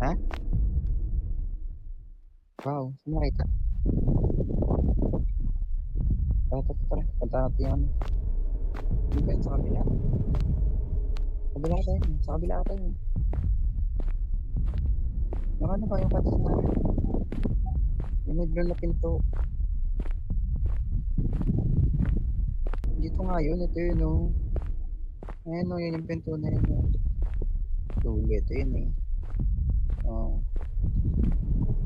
Ha? Wow, saan nakita? Tara. Punta natin yung ano. Hindi ba yun sa kabila? Sa kabila tayo. Yung ano ba yung patis na? Yung may blue na pinto. Dito nga yun, ito yun oh. Ayan oh, yun yung pinto na yun oh. Dulo, ito yun eh. Oh.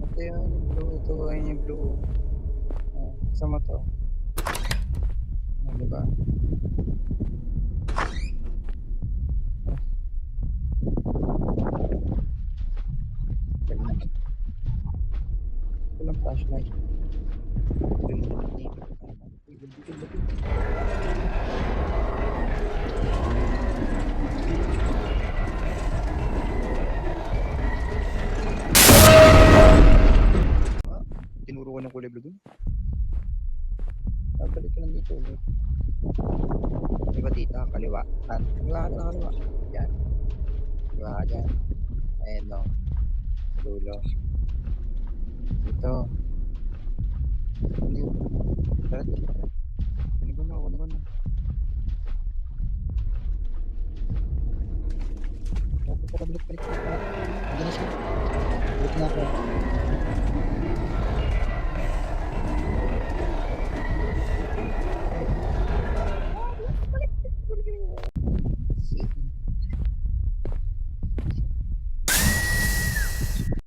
Ito yun, yung blue, ito ayun yung blue. Oh, kasama to. Oh, diba? Walang flashlight. Tinuro ko ng kulay blue dun. Babalik ka lang dito. Diba dito? Kaliwa. Kaliwa. Yan. Diba dyan? Ayan no. Dulo. Ito. Ano yun? Ano ba na? Balik. Ano na siya? Balik na ako.